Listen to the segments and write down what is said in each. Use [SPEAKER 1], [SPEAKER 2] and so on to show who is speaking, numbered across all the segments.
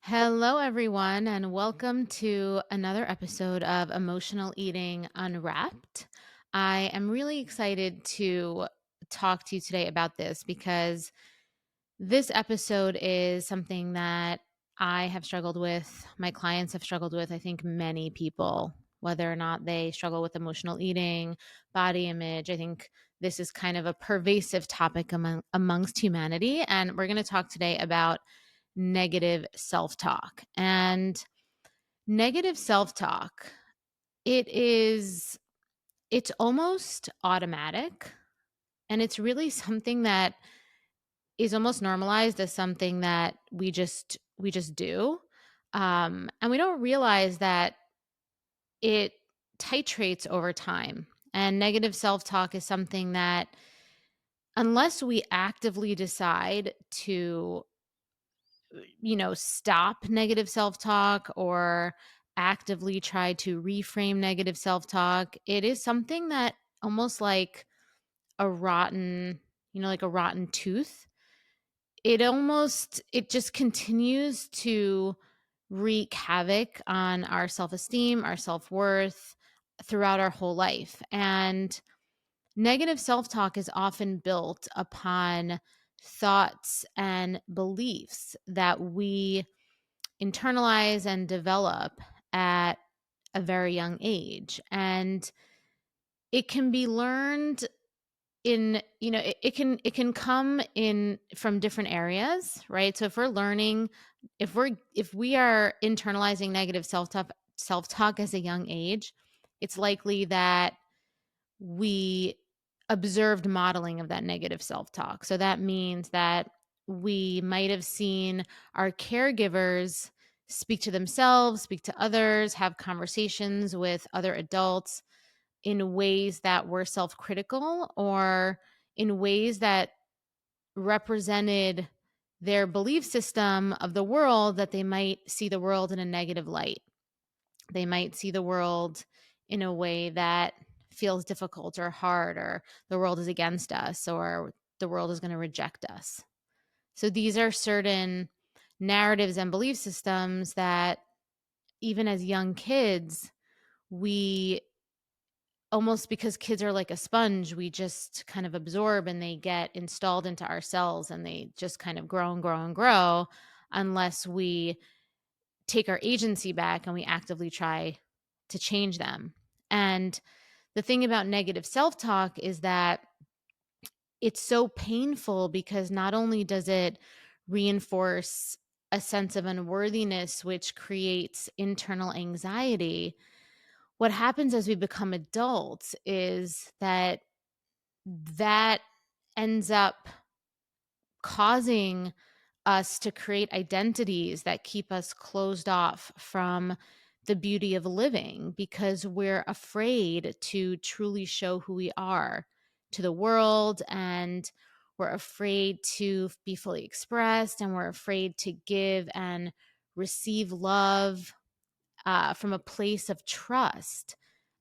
[SPEAKER 1] Hello, everyone, and welcome to another episode of Emotional Eating Unwrapped. I am really excited to talk to you today about this because this episode is something that I have struggled with, my clients have struggled with, I think many people, whether or not they struggle with emotional eating, body image. I think this is kind of a pervasive topic amongst humanity. And we're going to talk today about negative self talk. And negative self talk, it's almost automatic. And it's really something that is almost normalized as something that we just do. And we don't realize that it titrates over time. And negative self talk is something that, unless we actively decide to stop negative self talk or actively try to reframe negative self talk, it is something that almost like a rotten, like a rotten tooth. It just continues to wreak havoc on our self esteem, our self worth throughout our whole life. And negative self talk is often built upon thoughts and beliefs that we internalize and develop at a very young age. And it can be learned in, it can come in from different areas, right? So if we're learning, if we are internalizing negative self-talk as a young age, it's likely that we observed modeling of that negative self talk. So that means that we might have seen our caregivers speak to themselves, speak to others, have conversations with other adults in ways that were self critical or in ways that represented their belief system of the world, that they might see the world in a negative light. They might see the world in a way that feels difficult or hard, or the world is against us, or the world is going to reject us. So these are certain narratives and belief systems that, even as young kids, we almost, because kids are like a sponge, we just kind of absorb and they get installed into our cells and they just kind of grow and grow and grow unless we take our agency back and we actively try to change them. And the thing about negative self talk is that it's so painful because not only does it reinforce a sense of unworthiness, which creates internal anxiety, what happens as we become adults is that ends up causing us to create identities that keep us closed off from the beauty of living because we're afraid to truly show who we are to the world, and we're afraid to be fully expressed, and we're afraid to give and receive love from a place of trust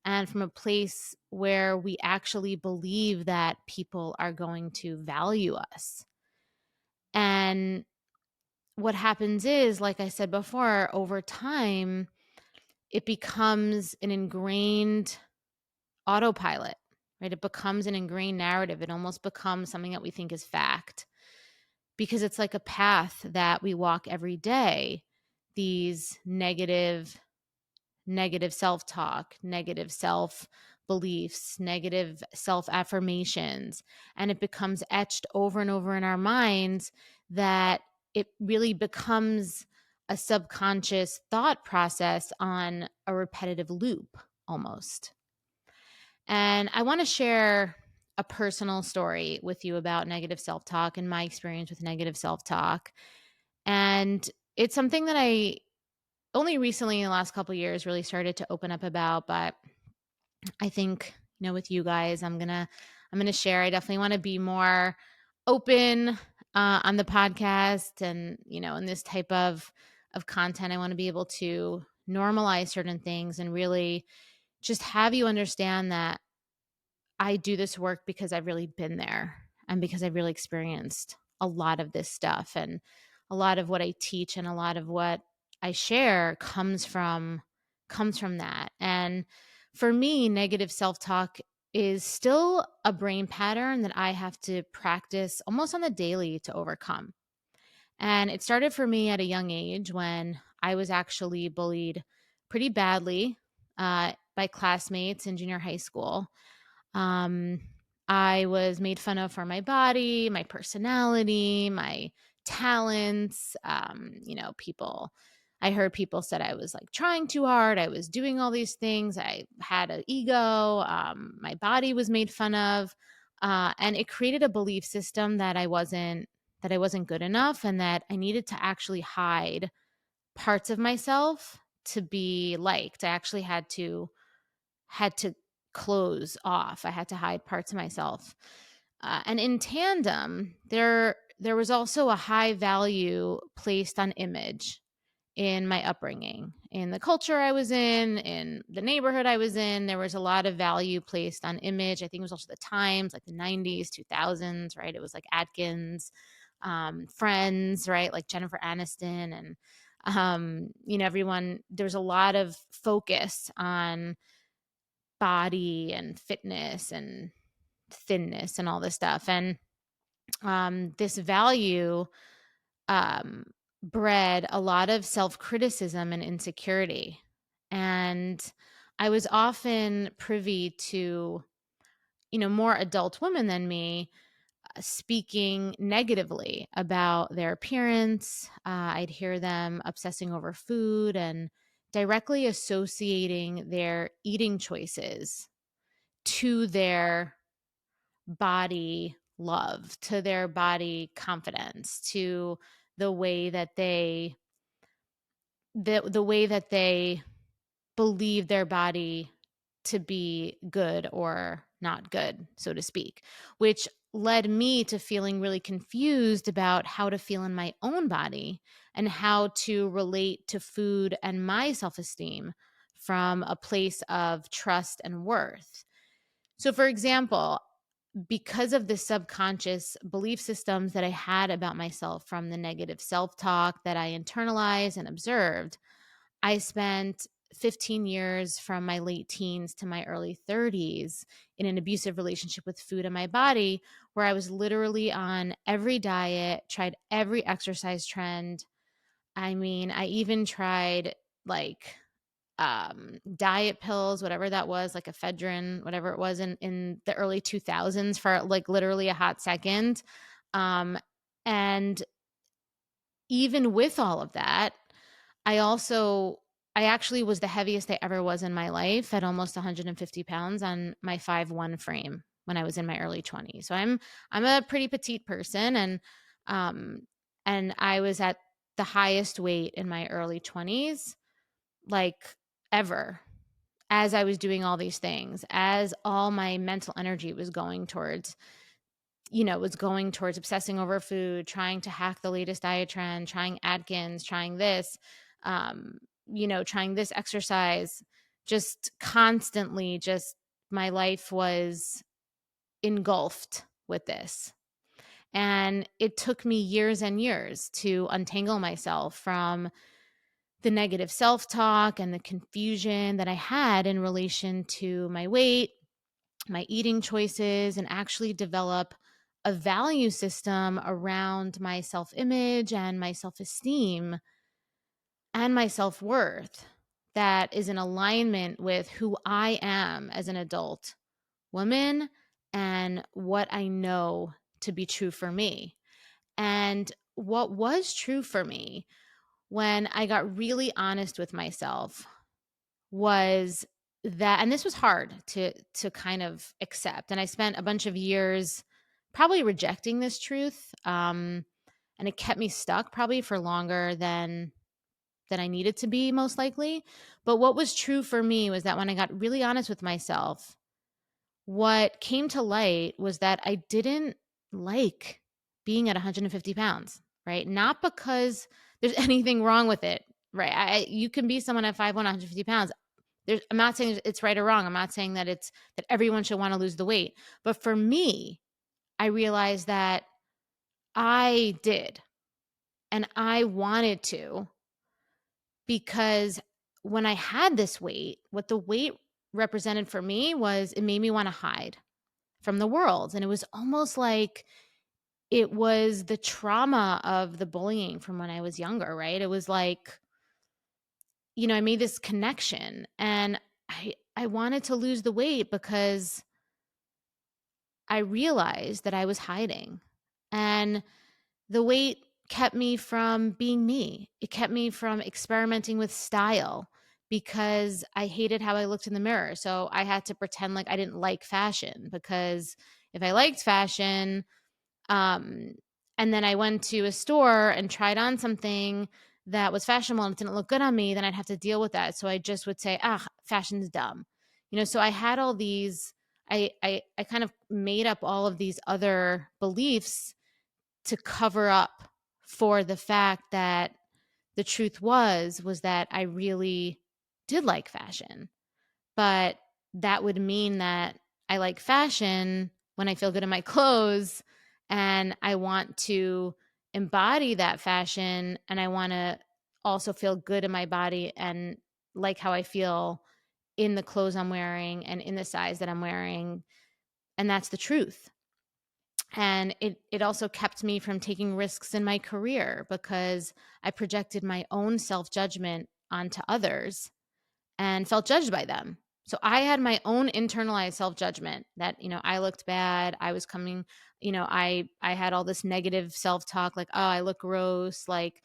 [SPEAKER 1] and from a place where we actually believe that people are going to value us. And what happens is, like I said before, over time, it becomes an ingrained autopilot, right? It becomes an ingrained narrative. It almost becomes something that we think is fact because it's like a path that we walk every day. These negative self talk, negative self beliefs, negative self affirmations. And it becomes etched over and over in our minds that it really becomes a subconscious thought process on a repetitive loop almost. And I want to share a personal story with you about negative self talk and my experience with negative self talk. And it's something that I only recently in the last couple of years really started to open up about, but I think, with you guys, I'm gonna share. I definitely want to be more open on the podcast, and in this type of content, I want to be able to normalize certain things and really just have you understand that I do this work because I've really been there and because I've really experienced a lot of this stuff, and a lot of what I teach and a lot of what I share comes from that. And for me, negative self-talk is still a brain pattern that I have to practice almost on the daily to overcome. And it started for me at a young age when I was actually bullied pretty badly by classmates in junior high school. Um, I was made fun of for my body, my personality, my talents. I heard people said I was like trying too hard. I was doing all these things. I had an ego. My body was made fun of. And it created a belief system that I wasn't good enough and that I needed to actually hide parts of myself to be liked. I actually had to close off. I had to hide parts of myself. And in tandem, there was also a high value placed on image in my upbringing, in the culture I was in the neighborhood I was in. There was a lot of value placed on image. I think it was also the times, like the 90s, 2000s, right? It was like Atkins, Friends, right? Like Jennifer Aniston and everyone. There's a lot of focus on body and fitness and thinness and all this stuff. And this value um, bred a lot of self criticism and insecurity. And I was often privy to, more adult women than me speaking negatively about their appearance. I'd hear them obsessing over food and directly associating their eating choices to their body love, to their body confidence, to the way that they believe their body to be good or not good, so to speak, which led me to feeling really confused about how to feel in my own body and how to relate to food and my self-esteem from a place of trust and worth. So, for example, because of the subconscious belief systems that I had about myself from the negative self talk that I internalized and observed, I spent 15 years from my late teens to my early 30s in an abusive relationship with food and my body, where I was literally on every diet, tried every exercise trend. I mean, I even tried like diet pills, whatever that was, like ephedrine, whatever it was in the early 2000s for like literally a hot second. Um, and even with all of that, I also, I actually was the heaviest I ever was in my life at almost 150 pounds on my 5'1" frame when I was in my early 20s. So I'm a pretty petite person um and I was at the highest weight in my early 20s like ever, as I was doing all these things, as all my mental energy was going towards obsessing over food, trying to hack the latest diet trend, trying Atkins, trying this, trying this exercise, just constantly, just my life was engulfed with this. And it took me years and years to untangle myself from the negative self talk and the confusion that I had in relation to my weight, my eating choices, and actually develop a value system around my self image and my self esteem and my self worth that is in alignment with who I am as an adult woman and what I know to be true for me. And what was true for me when I got really honest with myself was that, and this was hard to kind of accept, and I spent a bunch of years probably rejecting this truth, and it kept me stuck probably for longer than I needed to be, most likely. But what was true for me was that when I got really honest with myself, what came to light was that I didn't like being at 150 pounds, right? Not because there's anything wrong with it, right? You can be someone at 5'1", 150 pounds. I'm not saying it's right or wrong. I'm not saying that it's that everyone should want to lose the weight. But for me, I realized that I did, and I wanted to because when I had this weight, what the weight represented for me was it made me want to hide from the world. And it was almost like it was the trauma of the bullying from when I was younger, right? It was like, I made this connection and I wanted to lose the weight because I realized that I was hiding. And the weight kept me from being me. It kept me from experimenting with style because I hated how I looked in the mirror. So I had to pretend like I didn't like fashion, because if I liked fashion, um, and then I went to a store and tried on something that was fashionable and it didn't look good on me, then I'd have to deal with that. So I just would say, fashion's dumb. So I had all these, I kind of made up all of these other beliefs to cover up for the fact that the truth was that I really did like fashion. But that would mean that I like fashion when I feel good in my clothes, and I want to embody that fashion, and I want to also feel good in my body and like how I feel in the clothes I'm wearing and in the size that I'm wearing. And that's the truth. And it also kept me from taking risks in my career because I projected my own self-judgment onto others and felt judged by them. So I had my own internalized self-judgment that, I looked bad, I was coming, I had all this negative self-talk like, oh, I look gross, like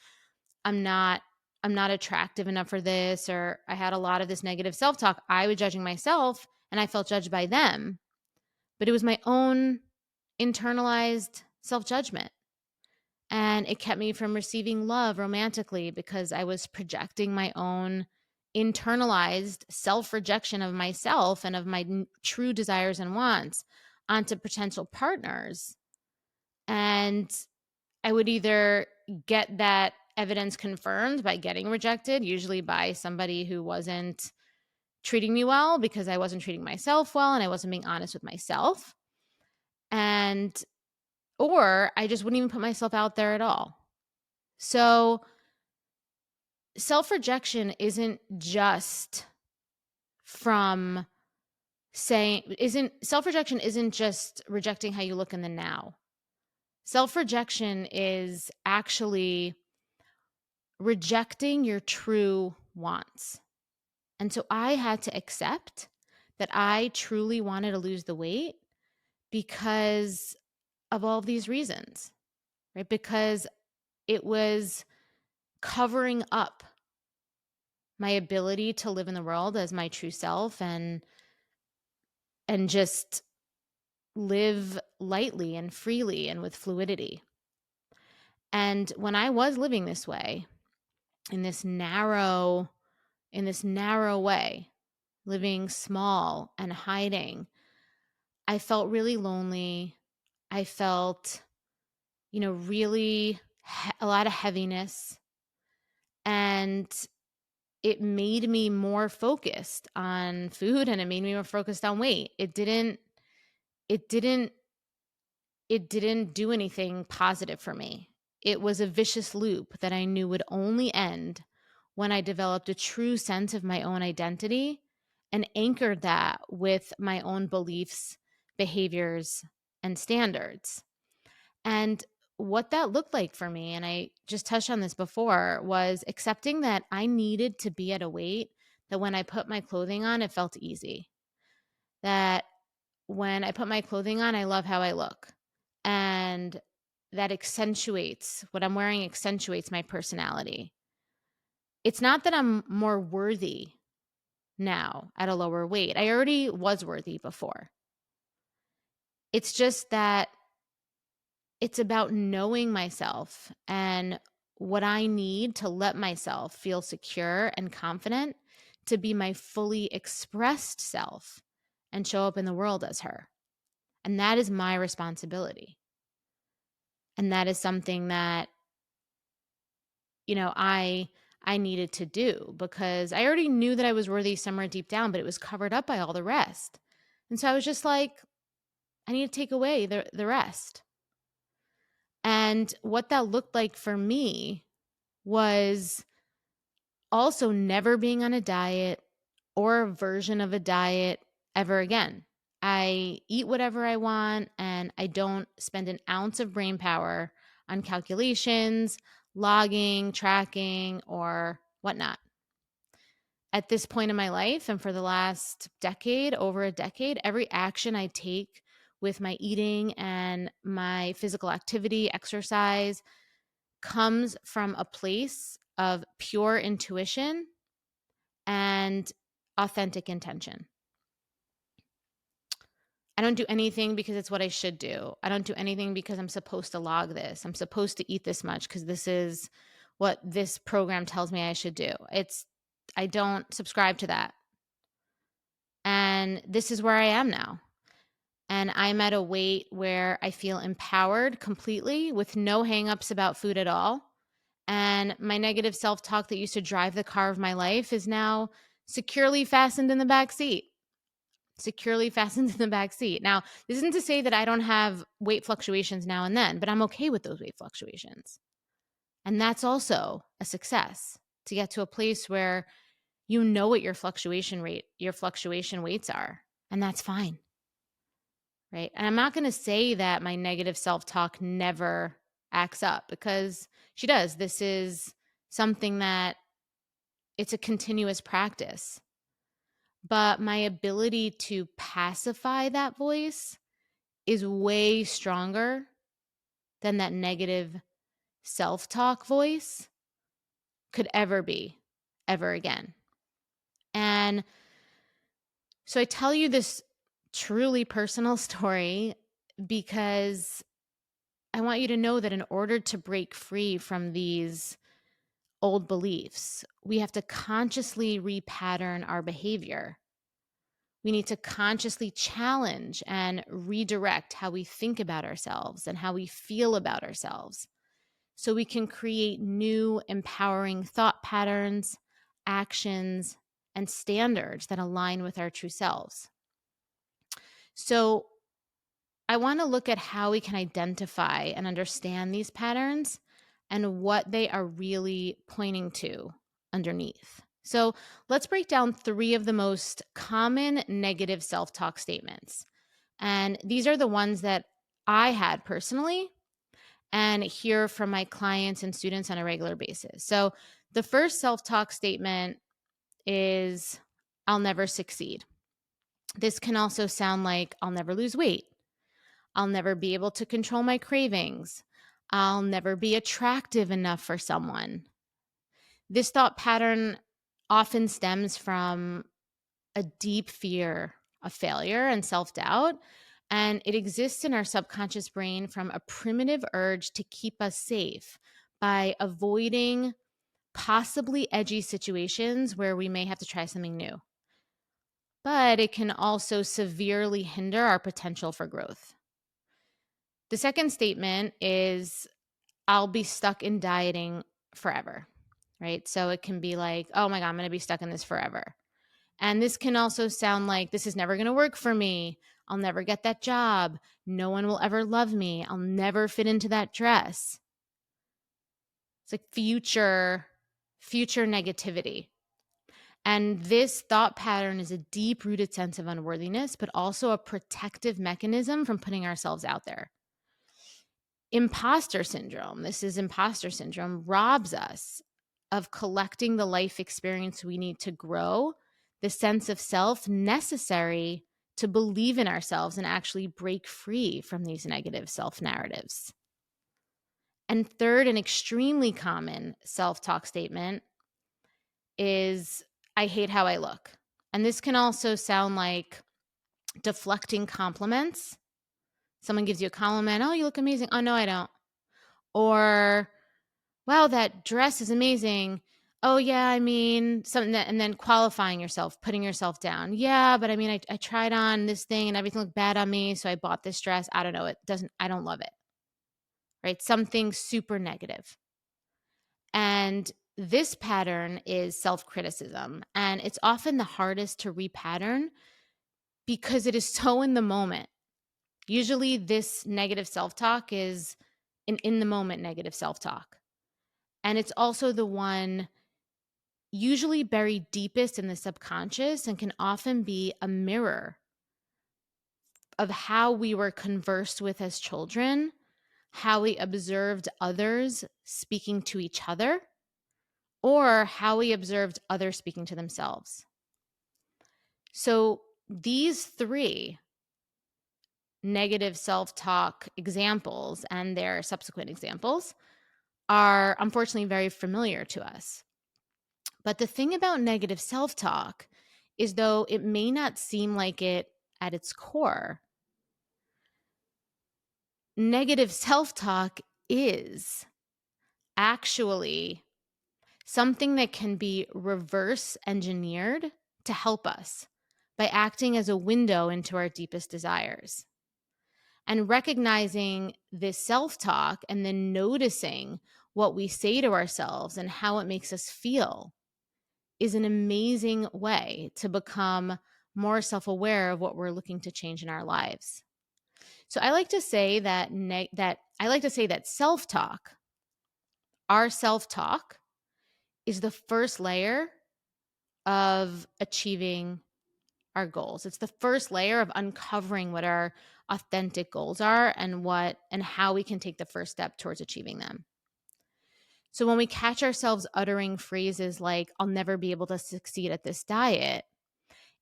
[SPEAKER 1] I'm not I'm not attractive enough for this, or I had a lot of this negative self-talk. I was judging myself and I felt judged by them, but it was my own internalized self-judgment. And it kept me from receiving love romantically because I was projecting my own internalized self rejection of myself and of my true desires and wants onto potential partners. And I would either get that evidence confirmed by getting rejected, usually by somebody who wasn't treating me well because I wasn't treating myself well and I wasn't being honest with myself. And or I just wouldn't even put myself out there at all. So self-rejection isn't just from saying isn't self-rejection isn't just rejecting how you look in the now. Self-rejection is actually rejecting your true wants. And so I had to accept that I truly wanted to lose the weight because of all of these reasons, right? Because it was covering up my ability to live in the world as my true self and just live lightly and freely and with fluidity. And when I was living this way, in this narrow way, living small and hiding, I felt really lonely. I felt, really a lot of heaviness, and it made me more focused on food and it made me more focused on weight. It didn't it didn't do anything positive for me. It was a vicious loop that I knew would only end when I developed a true sense of my own identity and anchored that with my own beliefs, behaviors, and standards. And what that looked like for me, and I just touched on this before, was accepting that I needed to be at a weight that when I put my clothing on, it felt easy. That when I put my clothing on, I love how I look. And that accentuates what I'm wearing, accentuates my personality. It's not that I'm more worthy now at a lower weight. I already was worthy before. It's just that it's about knowing myself and what I need to let myself feel secure and confident to be my fully expressed self and show up in the world as her. And that is my responsibility. And that is something that, I needed to do because I already knew that I was worthy somewhere deep down, but it was covered up by all the rest. And so I was just like, I need to take away the rest. And what that looked like for me was Also, never being on a diet or a version of a diet ever again. I eat whatever I want and I don't spend an ounce of brain power on calculations, logging, tracking, or whatnot. At this point in my life, and for the last decade, over a decade, every action I take with my eating and my physical activity, exercise, comes from a place of pure intuition and authentic intention. I don't do anything because it's what I should do. I don't do anything because I'm supposed to log this. I'm supposed to eat this much because this is what this program tells me I should do. I don't subscribe to that. And this is where I am now. And I'm at a weight where I feel empowered completely with no hangups about food at all. And my negative self-talk that used to drive the car of my life is now securely fastened in the back seat. Securely fastened in the back seat. Now, this isn't to say that I don't have weight fluctuations now and then, but I'm okay with those weight fluctuations. And that's also a success, to get to a place where you know what your fluctuation weights are, and that's fine. Right? And I'm not going to say that my negative self-talk never acts up, because she does. This is something that it's a continuous practice. But my ability to pacify that voice is way stronger than that negative self-talk voice could ever be, ever again. And so I tell you this truly personal story because I want you to know that in order to break free from these old beliefs, we have to consciously repattern our behavior. We need to consciously challenge and redirect how we think about ourselves and how we feel about ourselves, so we can create new, empowering thought patterns, actions, and standards that align with our true selves. So, I want to look at how we can identify and understand these patterns and what they are really pointing to underneath. So, let's break down 3 of the most common negative self talk statements. And these are the ones that I had personally and hear from my clients and students on a regular basis. So, the first self talk statement is, I'll never succeed. This can also sound like, I'll never lose weight. I'll never be able to control my cravings. I'll never be attractive enough for someone. This thought pattern often stems from a deep fear of failure and self doubt. And it exists in our subconscious brain from a primitive urge to keep us safe by avoiding possibly edgy situations where we may have to try something new. But it can also severely hinder our potential for growth. The second statement is, I'll be stuck in dieting forever, right? So it can be like, oh my God, I'm going to be stuck in this forever. And this can also sound like, this is never going to work for me. I'll never get that job. No one will ever love me. I'll never fit into that dress. It's like future negativity. And this thought pattern is a deep rooted sense of unworthiness, but also a protective mechanism from putting ourselves out there. Imposter syndrome robs us of collecting the life experience we need to grow, the sense of self necessary to believe in ourselves and actually break free from these negative self narratives. And third, an extremely common self-talk statement is, I hate how I look. And this can also sound like deflecting compliments. Someone gives you a compliment, oh, you look amazing. Oh, no, I don't. Or, wow, that dress is amazing. Oh, yeah, I mean, something that, and then qualifying yourself, putting yourself down. Yeah, but I mean, I tried on this thing and everything looked bad on me, so I bought this dress. I don't know. I don't love it. Right? Something super negative. And this pattern is self-criticism. And it's often the hardest to repattern because it is so in the moment. Usually, this negative self-talk is an in the moment negative self-talk. And it's also the one usually buried deepest in the subconscious and can often be a mirror of how we were conversed with as children, how we observed others speaking to each other, or how we observed others speaking to themselves. So these three negative self-talk examples and their subsequent examples are unfortunately very familiar to us. But the thing about negative self-talk is, though it may not seem like it at its core, negative self-talk is actually something that can be reverse engineered to help us by acting as a window into our deepest desires. And recognizing this self-talk and then noticing what we say to ourselves and how it makes us feel is an amazing way to become more self-aware of what we're looking to change in our lives. So I like to say that self-talk, our self-talk, is the first layer of achieving our goals. It's the first layer of uncovering what our authentic goals are and how we can take the first step towards achieving them. So when we catch ourselves uttering phrases like, I'll never be able to succeed at this diet,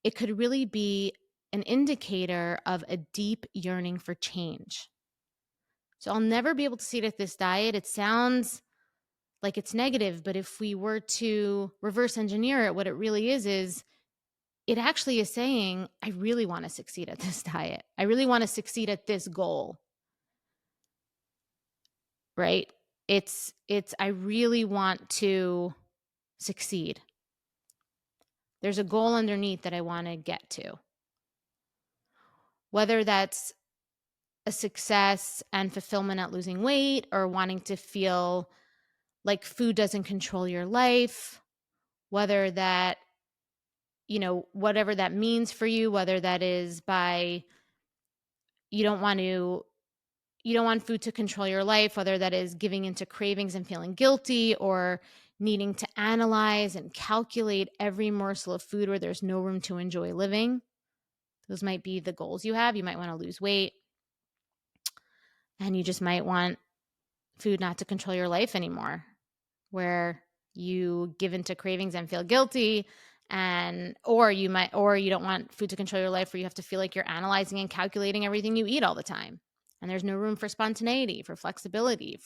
[SPEAKER 1] it could really be an indicator of a deep yearning for change. So I'll never be able to succeed at this diet. It sounds like it's negative, but if we were to reverse engineer it, what it really is it actually is saying, I really want to succeed at this diet. I really want to succeed at this goal, right? It's I really want to succeed. There's a goal underneath that I want to get to. Whether that's a success and fulfillment at losing weight, or wanting to feel like food doesn't control your life, whether that, whatever that means for you, whether that is by you don't want food to control your life, whether that is giving into cravings and feeling guilty, or needing to analyze and calculate every morsel of food where there's no room to enjoy living. Those might be the goals you have. You might want to lose weight, and you just might want food not to control your life anymore, where you give into cravings and feel guilty, or you don't want food to control your life, where you have to feel like you're analyzing and calculating everything you eat all the time. And there's no room for spontaneity, for flexibility,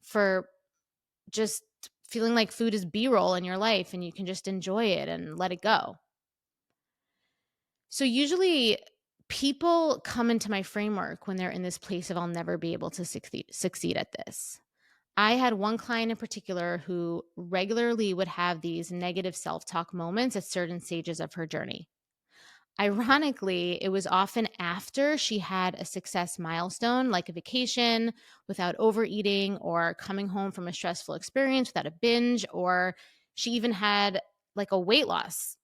[SPEAKER 1] for just feeling like food is B-roll in your life and you can just enjoy it and let it go. So usually people come into my framework when they're in this place of, I'll never be able to succeed at this. I had one client in particular who regularly would have these negative self-talk moments at certain stages of her journey. Ironically, it was often after she had a success milestone, like a vacation without overeating, or coming home from a stressful experience without a binge, or she even had like a weight loss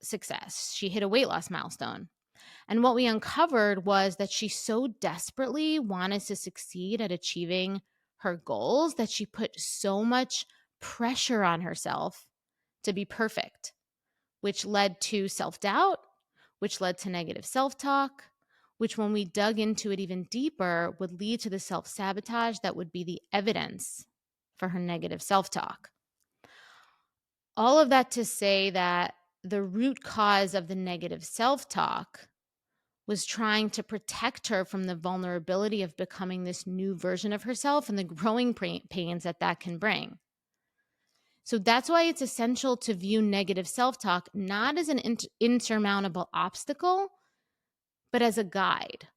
[SPEAKER 1] success. She hit a weight loss milestone. And what we uncovered was that she so desperately wanted to succeed at achieving her goals that she put so much pressure on herself to be perfect, which led to self-doubt, which led to negative self-talk, which, when we dug into it even deeper, would lead to the self-sabotage that would be the evidence for her negative self-talk. All of that to say that the root cause of the negative self-talk was trying to protect her from the vulnerability of becoming this new version of herself and the growing pains that can bring. So that's why it's essential to view negative self-talk not as an insurmountable obstacle, but as a guide.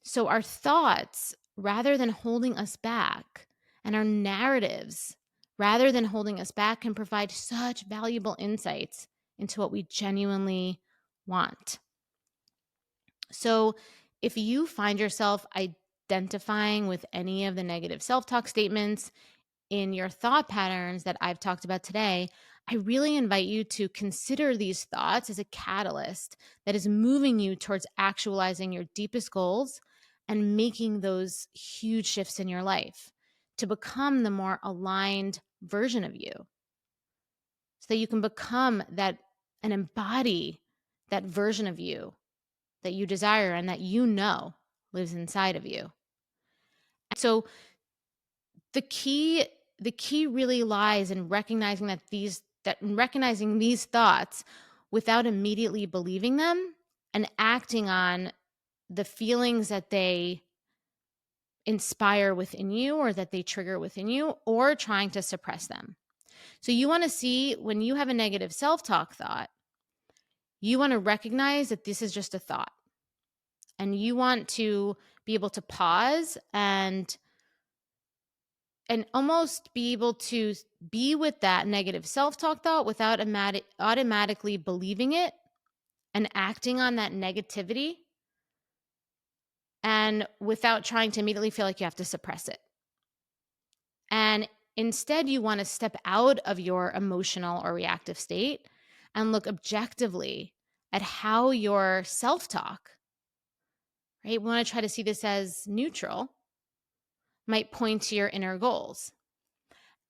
[SPEAKER 1] So our thoughts, rather than holding us back, and our narratives, rather than holding us back, can provide such valuable insights into what we genuinely want. So if you find yourself identifying with any of the negative self-talk statements in your thought patterns that I've talked about today, I really invite you to consider these thoughts as a catalyst that is moving you towards actualizing your deepest goals and making those huge shifts in your life to become the more aligned version of you. so that you can become that and embody that version of you that you desire and that you know lives inside of you. So the key really lies in recognizing recognizing these thoughts without immediately believing them and acting on the feelings that they inspire within you or that they trigger within you, or trying to suppress them. So you want to see when you have a negative self-talk thought, you want to recognize that this is just a thought. And you want to be able to pause and almost be able to be with that negative self-talk thought without automatically believing it and acting on that negativity, and without trying to immediately feel like you have to suppress it. And instead, you want to step out of your emotional or reactive state and look objectively at how your self-talk, right? We want to try to see this as neutral, might point to your inner goals.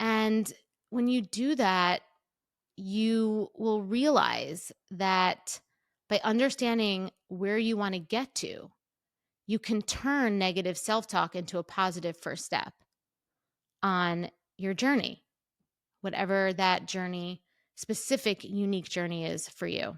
[SPEAKER 1] And when you do that, you will realize that by understanding where you want to get to, you can turn negative self-talk into a positive first step on your journey, whatever that journey, specific, unique journey is for you.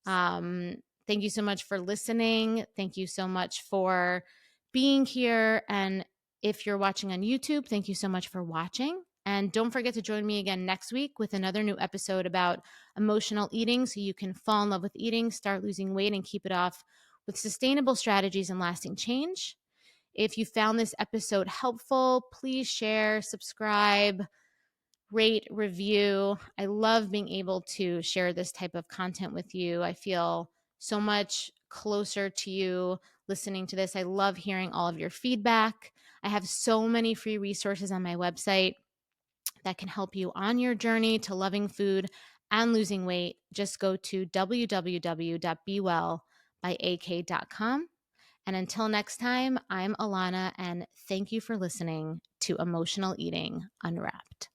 [SPEAKER 1] Thank you so much for listening. Thank you so much for being here. And if you're watching on YouTube, thank you so much for watching. And don't forget to join me again next week with another new episode about emotional eating so you can fall in love with eating, start losing weight, and keep it off with sustainable strategies and lasting change. If you found this episode helpful, please share, subscribe, rate, review. I love being able to share this type of content with you. I feel so much closer to you listening to this. I love hearing all of your feedback. I have so many free resources on my website that can help you on your journey to loving food and losing weight. Just go to www.bewellbyak.com. And until next time, I'm Alana, and thank you for listening to Emotional Eating Unwrapped.